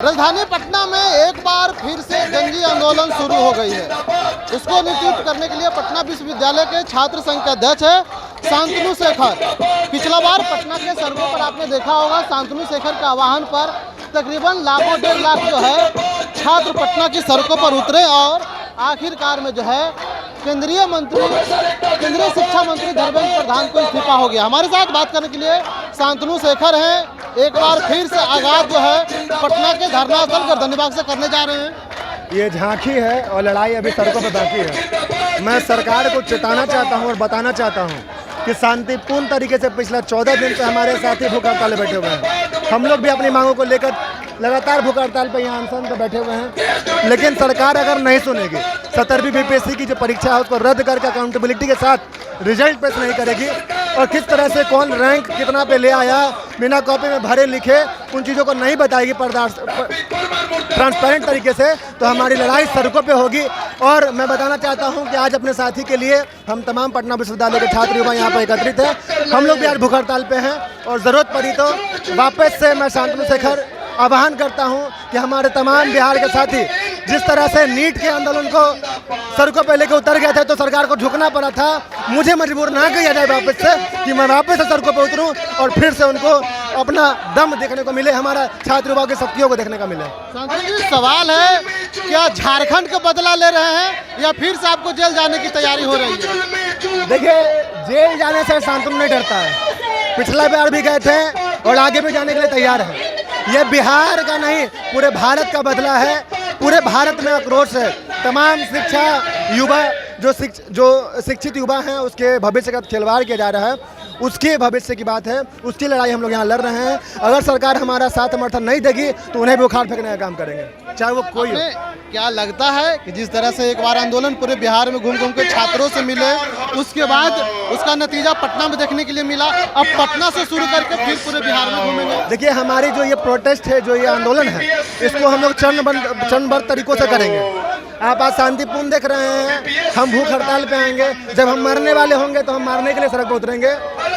राजधानी पटना में एक बार फिर से जंगी आंदोलन शुरू हो गई है। इसको नेतृत्व करने के लिए पटना विश्वविद्यालय के छात्र संघ के अध्यक्ष है शांतनु शेखर। पिछला बार पटना के सड़कों पर आपने देखा होगा, शांतनु शेखर के आह्वान पर तकरीबन लाखों 1.5 लाख जो है छात्र पटना की सड़कों पर उतरे और आखिरकार में जो है केंद्रीय शिक्षा मंत्री धर्मेंद्र प्रधान को इस्तीफा हो गया। हमारे साथ बात करने के लिए शांतनु शेखर हैं। एक बार फिर से आगाज जो है पटना के धरना स्थल गर्दनीबाग से करने जा रहे हैं। ये झांकी है और लड़ाई अभी सड़कों पर बाकी है। मैं सरकार को चेताना चाहता हूँ और बताना चाहता हूँ कि शांतिपूर्ण तरीके से पिछला 14 दिन से हमारे साथी भूख हड़ताल बैठे हुए हैं। हम लोग भी अपनी मांगों को लेकर लगातार भूख हड़ताल पर यहाँ अनशन पर बैठे हुए हैं, लेकिन सरकार अगर नहीं सुनेगी, 17वीं बीपीएससी की जो परीक्षा है उसको रद्द करके अकाउंटेबिलिटी के साथ रिजल्ट पेश नहीं करेगी और किस तरह से कौन रैंक कितना पे ले आया बिना कॉपी में भरे लिखे उन चीज़ों को नहीं बताएगी ट्रांसपेरेंट तरीके से, तो हमारी लड़ाई सड़कों पे होगी। और मैं बताना चाहता हूं कि आज अपने साथी के लिए हम तमाम पटना विश्वविद्यालय के छात्र युवा यहाँ पर एकत्रित हैं। हम लोग भी आज भूख हड़ताल पे हैं और ज़रूरत पड़ी तो वापस से मैं शांतनु शेखर आह्वान करता हूं कि हमारे तमाम बिहार के साथी जिस तरह से नीट के आंदोलन को सड़कों पर लेकर उतर गए थे तो सरकार को झुकना पड़ा था, मुझे मजबूर ना किया जाए वापस से कि मैं वापस से सड़कों पर उतरूं और फिर से उनको अपना दम देखने को मिले, हमारा छात्र युवाओं की शक्तियों को देखने का मिले। शांतनु जी, सवाल है क्या झारखंड का बदला ले रहे हैं या फिर से आपको जेल जाने की तैयारी हो रही है? देखिए, जेल जाने से शांतनु नहीं डरता है। पिछला बार भी गए थे और आगे भी जाने के लिए तैयार है। ये बिहार का नहीं पूरे भारत का बदला है। पूरे भारत में आक्रोश है। तमाम शिक्षा युवा जो शिक्षित युवा हैं उसके भविष्य का खिलवाड़ किया जा रहा है, उसके भविष्य की बात है, उसकी लड़ाई हम लोग यहाँ लड़ रहे हैं। अगर सरकार हमारा साथ समर्थन नहीं देगी तो उन्हें भी उखाड़ फेंकने का काम करेंगे, चाहे वो कोई हो। क्या लगता है कि जिस तरह से एक बार आंदोलन पूरे बिहार में घूम घूम के छात्रों से मिले, उसके बाद उसका नतीजा पटना में देखने के लिए मिला, अब पटना से शुरू करके फिर पूरे बिहार में घूमेंगे? देखिए, हमारी जो ये प्रोटेस्ट है, जो ये आंदोलन है, इसको हम लोग चरणबद्ध तरीकों से करेंगे। आप आज शांतिपूर्ण देख रहे हैं, हम भूख हड़ताल पे आएंगे। जब हम मरने वाले होंगे तो हम मारने के लिए सड़क पर उतरेंगे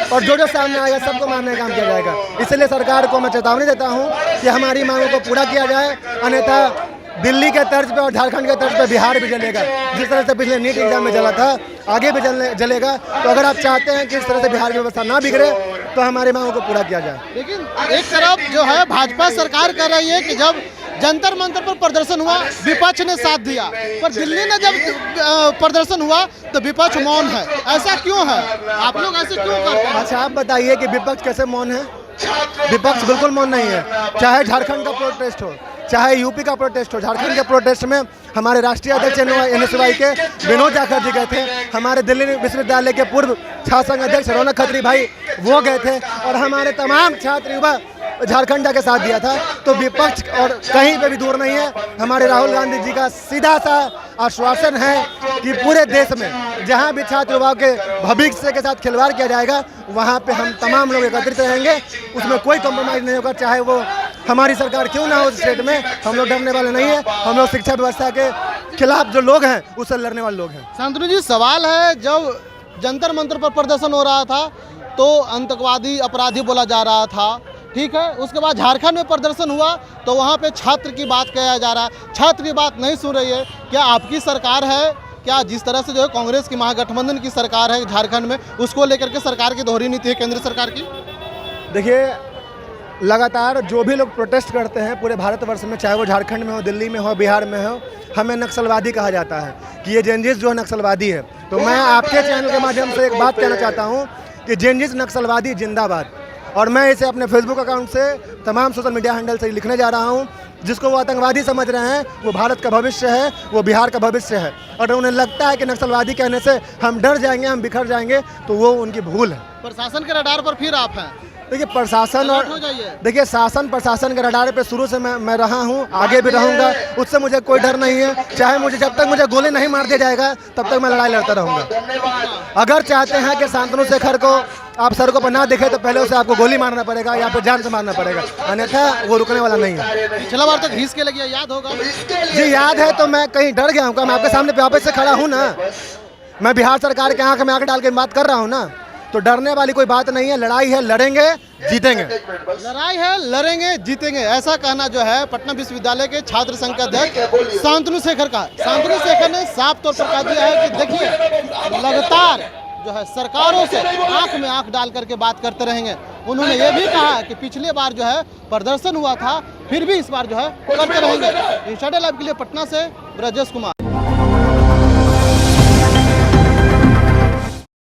और जो सामने आएगा सबको मारने का काम किया जाएगा। इसलिए सरकार को मैं चेतावनी देता हूं कि हमारी मांगों को पूरा किया जाए, अन्यथा दिल्ली के तर्ज पे और झारखंड के तर्ज पे बिहार भी जलेगा। जिस तरह से पिछले नीट एग्जाम में जला था, आगे भी जलेगा। तो अगर आप चाहते हैं कि इस तरह से बिहार की व्यवस्था ना बिगड़े तो हमारी मांगों को पूरा किया जाए। लेकिन एक तरफ जो है भाजपा सरकार कर रही है कि जब जंतर मंतर पर प्रदर्शन हुआ विपक्ष ने साथ दिया, पर दिल्ली में जब प्रदर्शन हुआ तो विपक्ष मौन है। ऐसा क्यों है? आप लोग ऐसे क्यों करते हैं? अच्छा, आप बताइए कि विपक्ष कैसे मौन है? विपक्ष बिल्कुल मौन नहीं है। चाहे झारखंड का प्रोटेस्ट हो, चाहे यूपी का प्रोटेस्ट हो, झारखंड के प्रोटेस्ट में हमारे राष्ट्रीय अध्यक्ष NSY के विनोद जाखड़ जी गए थे। हमारे दिल्ली विश्वविद्यालय के पूर्व छात्र संघ अध्यक्ष रौनक खत्री भाई वो गए थे और हमारे तमाम छात्र युवा झारखंड के साथ दिया था। तो विपक्ष और कहीं पे भी दूर नहीं है। हमारे राहुल गांधी जी का सीधा सा आश्वासन है कि पूरे देश में जहां भी छात्र युवाओं के भविष्य के साथ खिलवाड़ किया जाएगा वहां पे हम तमाम लोग एकत्रित रहेंगे। उसमें कोई कॉम्प्रोमाइज़ नहीं होगा, चाहे वो हमारी सरकार क्यों ना हो उस स्टेट में। हम लोग डरने वाले नहीं है। हम लोग शिक्षा व्यवस्था के खिलाफ जो लोग हैं उससे लड़ने वाले लोग हैं। शांतनु जी, सवाल है जब जंतर मंतर पर प्रदर्शन हो रहा था तो आतंकवादी अपराधी बोला जा रहा था, ठीक है। उसके बाद झारखंड में प्रदर्शन हुआ तो वहाँ पे छात्र की बात किया जा रहा है, छात्र की बात नहीं सुन रही है। क्या आपकी सरकार है, क्या जिस तरह से जो है कांग्रेस की महागठबंधन की सरकार है झारखंड में, उसको लेकर के सरकार की दोहरी नीति है केंद्र सरकार की? देखिए, लगातार जो भी लोग प्रोटेस्ट करते हैं पूरे भारतवर्ष में, चाहे वो झारखंड में हो, दिल्ली में हो, बिहार में हो, हमें नक्सलवादी कहा जाता है कि ये जेनजिस जो है नक्सलवादी है। तो मैं आपके चैनल के माध्यम से एक बात कहना चाहता हूँ कि जेनजिस नक्सलवादी जिंदाबाद। और मैं इसे अपने फेसबुक अकाउंट से तमाम सोशल मीडिया हैंडल से लिखने जा रहा हूँ। जिसको वो आतंकवादी समझ रहे हैं वो भारत का भविष्य है, वो बिहार का भविष्य है। और उन्हें लगता है कि नक्सलवादी कहने से हम डर जाएंगे, हम बिखर जाएंगे, तो वो उनकी भूल है। प्रशासन के रडार पर फिर आप हैं। देखिए, प्रशासन और देखिए शासन प्रशासन के रडार पे शुरू से मैं रहा हूँ, आगे भी रहूँगा। उससे मुझे कोई डर नहीं है। चाहे मुझे जब तक मुझे गोली नहीं मार दिया जाएगा तब तक मैं लड़ाई लड़ता रहूँगा। अगर चाहते हैं कि शांतनु शेखर को आप सड़कों पर ना देखें तो पहले उसे आपको गोली मारना पड़ेगा या फिर जान से मारना पड़ेगा, अन्यथा वो रुकने वाला नहीं है। पिछला बार तो घीस के लगी, याद होगा जी? याद है। तो मैं कहीं डर गया हूँ क्या? मैं आपके सामने वापस से खड़ा हूँ ना। मैं बिहार सरकार के आँख में आँख डाल के बात कर रहा हूँ ना। तो डरने वाली कोई बात नहीं है, लड़ाई है, लड़ेंगे, जीतेंगे। लड़ाई है, लड़ेंगे, जीतेंगे, ऐसा कहना जो है पटना विश्वविद्यालय के छात्र संघ के अध्यक्ष शांतनु शेखर का। शांतनु शेखर ने साफ तौर पर कह दिया है कि देखिए लगातार जो है सरकारों से आंख में आंख डाल करके बात करते रहेंगे। उन्होंने ये भी कहा कि पिछले बार जो है प्रदर्शन हुआ था, फिर भी इस बार जो है करते रहेंगे। इंसाइडर लाइव के लिए पटना से ब्रजेश कुमार।